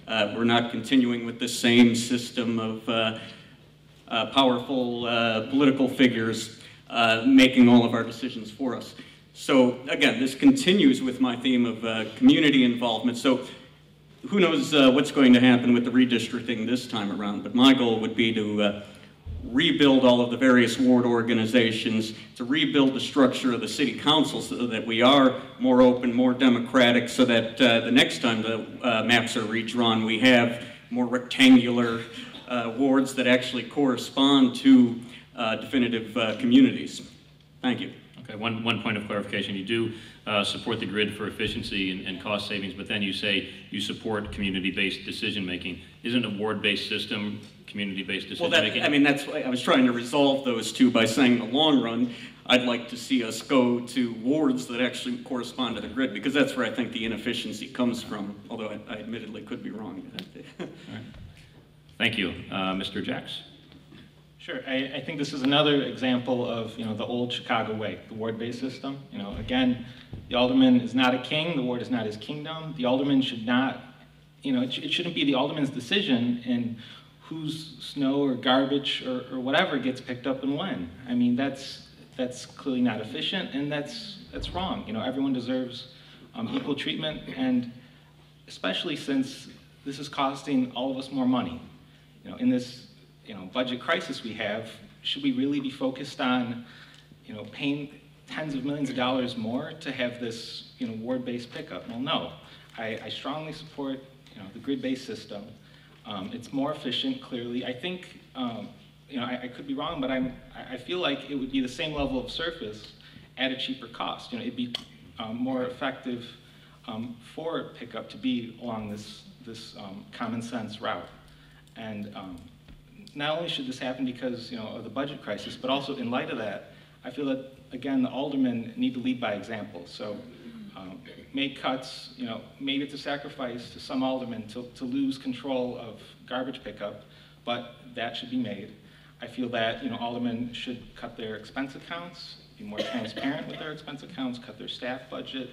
We're not continuing with the same system of powerful political figures making all of our decisions for us. So again, this continues with my theme of community involvement. So who knows what's going to happen with the redistricting this time around, but my goal would be to rebuild all of the various ward organizations, to rebuild the structure of the city council so that we are more open, more democratic, so that the next time the maps are redrawn, we have more rectangular wards that actually correspond to definitive communities. Thank you. Okay, one point of clarification. You do support the grid for efficiency and cost savings, but then you say you support community-based decision-making. Isn't a ward-based system community-based decision-making? Well, I mean, that's why I was trying to resolve those two by saying in the long run, I'd like to see us go to wards that actually correspond to the grid, because that's where I think the inefficiency comes from, although I admittedly could be wrong. All right. Thank you. Mr. Jacks. Sure. I think this is another example of, the old Chicago way, the ward-based system. Again, the alderman is not a king. The ward is not his kingdom. The alderman should not, it shouldn't be the alderman's decision in whose snow or garbage or whatever gets picked up and when. I mean, that's clearly not efficient, and that's wrong. Everyone deserves equal treatment, and especially since this is costing all of us more money. In this budget crisis we have, should we really be focused on, paying tens of millions of dollars more to have this, ward-based pickup? Well, no. I strongly support, the grid-based system. It's more efficient, clearly. I think, I could be wrong, but I feel like it would be the same level of service at a cheaper cost. It'd be more effective for pickup to be along this common sense route. And not only should this happen because of the budget crisis, but also in light of that, I feel that, again, the aldermen need to lead by example. So make cuts, maybe it's a sacrifice to some aldermen to lose control of garbage pickup, but that should be made. I feel that aldermen should cut their expense accounts, be more transparent with their expense accounts, cut their staff budget,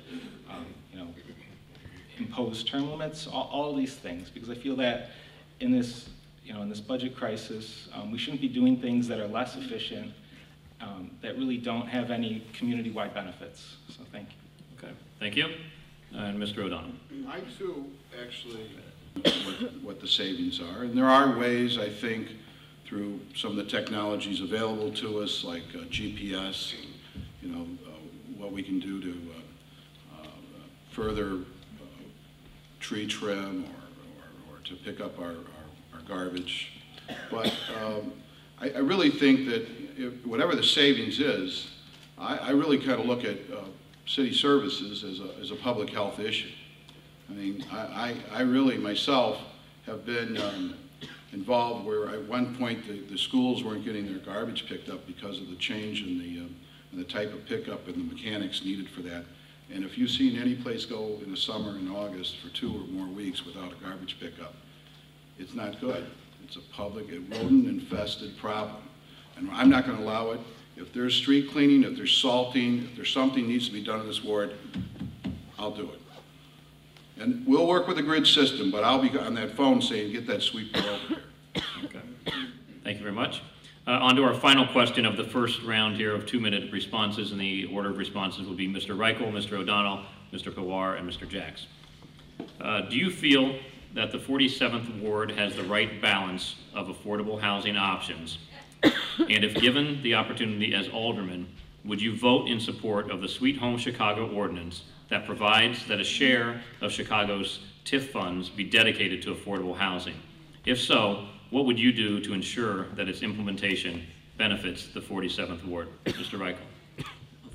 impose term limits, all these things, because I feel that in this in this budget crisis, we shouldn't be doing things that are less efficient, that really don't have any community-wide benefits. So thank you. Okay, thank you. And Mr. O'Donnell. I too actually what the savings are, and there are ways, I think, through some of the technologies available to us, like GPS, what we can do to further tree trim or to pick up our garbage. But I really think that whatever the savings is, I really kind of look at city services as a public health issue. I mean, I really myself have been involved where at one point the schools weren't getting their garbage picked up because of the change in the type of pickup and the mechanics needed for that. And if you've seen any place go in the summer in August for 2 or more weeks without a garbage pickup, it's not good. It's a public, rodent-infested problem. And I'm not going to allow it. If there's street cleaning, if there's salting, if there's something needs to be done in this ward, I'll do it. And we'll work with the grid system, but I'll be on that phone saying, get that sweeper over here. Okay. Thank you very much. On to our final question of the first round here of 2-minute responses, and the order of responses will be Mr. Reichel, Mr. O'Donnell, Mr. Pawar, and Mr. Jacks. Do you feel that the 47th Ward has the right balance of affordable housing options? And if given the opportunity as alderman, would you vote in support of the Sweet Home Chicago ordinance that provides that a share of Chicago's TIF funds be dedicated to affordable housing? If so, what would you do to ensure that its implementation benefits the 47th Ward? Mr. Reichel.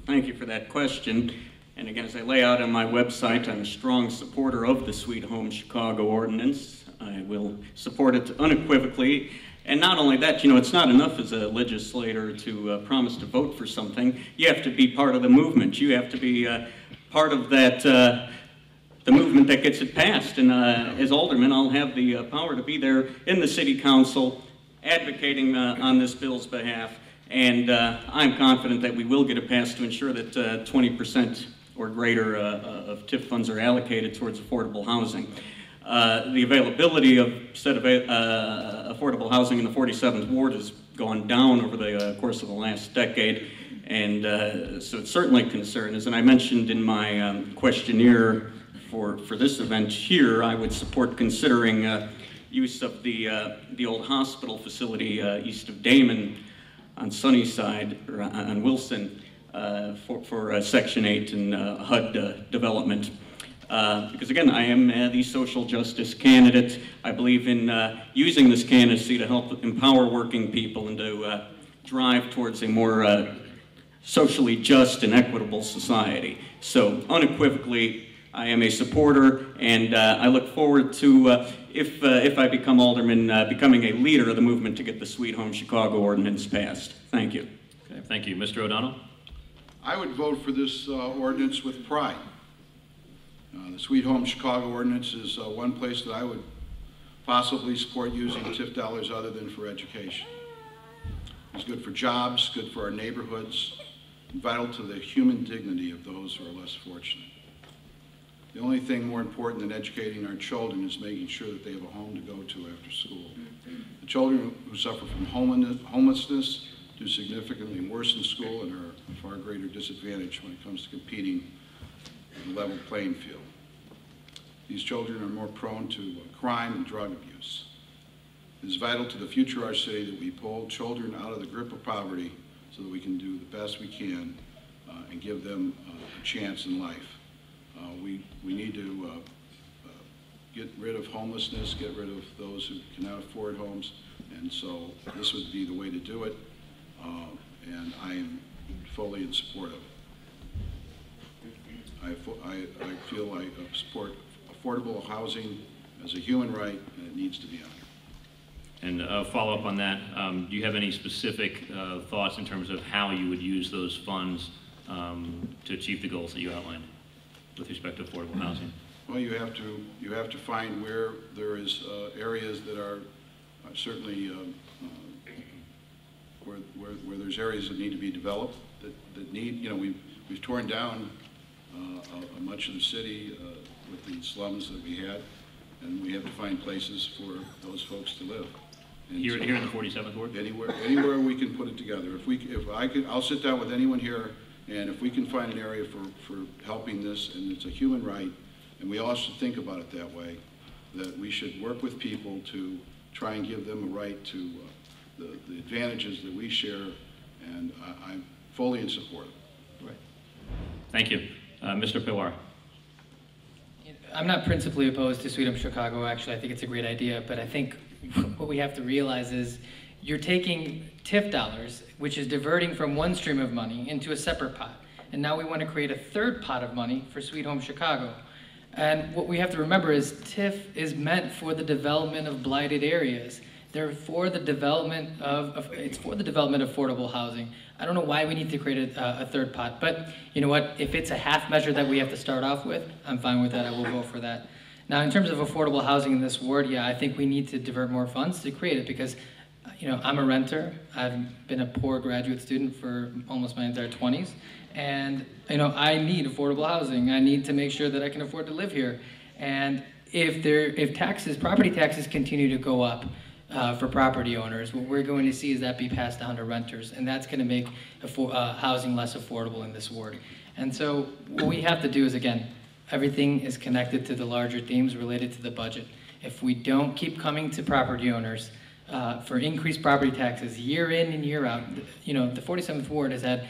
Thank you for that question. And again, as I lay out on my website, I'm a strong supporter of the Sweet Home Chicago ordinance. I will support it unequivocally. And not only that, it's not enough as a legislator to promise to vote for something. You have to be part of the movement. You have to be part of that, the movement that gets it passed. And as alderman, I'll have the power to be there in the city council advocating on this bill's behalf. And I'm confident that we will get it passed to ensure that 20% or greater of TIF funds are allocated towards affordable housing. The availability of said affordable housing in the 47th Ward has gone down over the course of the last decade, and so it's certainly a concern. As I mentioned in my questionnaire for this event here, I would support considering use of the old hospital facility east of Damon on Sunnyside, or on Wilson, for Section 8 and HUD development. Because again, I am the social justice candidate. I believe in using this candidacy to help empower working people and to drive towards a more socially just and equitable society. So unequivocally, I am a supporter, and I look forward to, if I become alderman, becoming a leader of the movement to get the Sweet Home Chicago ordinance passed. Thank you. Okay, thank you. Mr. O'Donnell? I would vote for this ordinance with pride. The Sweet Home Chicago ordinance is one place that I would possibly support using TIF dollars other than for education. It's good for jobs, good for our neighborhoods, and vital to the human dignity of those who are less fortunate. The only thing more important than educating our children is making sure that they have a home to go to after school. The children who suffer from homelessness do significantly worse in school and are a far greater disadvantage when it comes to competing on a level playing field. These children are more prone to crime and drug abuse. It is vital to the future of our city that we pull children out of the grip of poverty so that we can do the best we can and give them a chance in life. We need to get rid of homelessness, get rid of those who cannot afford homes, and so this would be the way to do it, and I am fully in support of it. I feel I support affordable housing as a human right, and it needs to be honored. And a follow-up on that, do you have any specific thoughts in terms of how you would use those funds to achieve the goals that you outlined with respect to affordable housing? Well, you have to find where there is areas that are certainly where there's areas that need to be developed, that need, you know, we've torn down much of the city with the slums that we had, and we have to find places for those folks to live. And Here so, in the 47th Ward? Anywhere we can put it together. I'll sit down with anyone here, and if we can find an area for helping this, and it's a human right, and we all should think about it that way, that we should work with people to try and give them a right to the advantages that we share, and I'm fully in support. Right. Thank you. Mr. Pilar. I'm not principally opposed to Sweet Home Chicago. Actually, I think it's a great idea, but I think what we have to realize is you're taking TIF dollars, which is diverting from one stream of money into a separate pot. And now we want to create a third pot of money for Sweet Home Chicago. And what we have to remember is TIF is meant for the development of blighted areas. They're for the development it's for the development of affordable housing. I don't know why we need to create a third pot, but you know what? If it's a half measure that we have to start off with, I'm fine with that. I will vote for that. Now, in terms of affordable housing in this ward, yeah, I think we need to divert more funds to create it because, you know, I'm a renter. I've been a poor graduate student for almost my entire 20s, and you know, I need affordable housing. I need to make sure that I can afford to live here. And if property taxes continue to go up for property owners, what we're going to see is that be passed down to renters, and that's going to make housing less affordable in this ward. And so what we have to do is, again, everything is connected to the larger themes related to the budget. If we don't keep coming to property owners for increased property taxes year in and year out, you know, the 47th Ward has had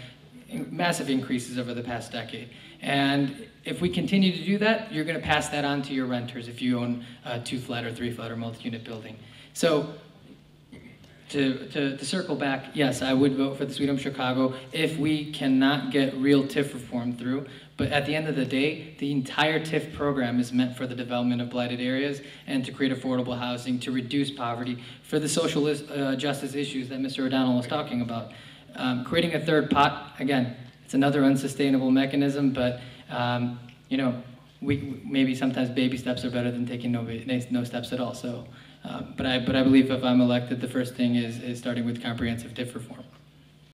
massive increases over the past decade. And if we continue to do that, you're going to pass that on to your renters if you own a 2-flat or 3-flat or multi-unit building. So to circle back, yes, I would vote for the Sweet Home Chicago if we cannot get real TIF reform through. But at the end of the day, the entire TIF program is meant for the development of blighted areas and to create affordable housing, to reduce poverty, for the social justice issues that Mr. O'Donnell was talking about. Creating a third pot, again, it's another unsustainable mechanism, but you know, maybe sometimes baby steps are better than taking no steps at all. So, but I believe if I'm elected, the first thing is starting with comprehensive TIF reform.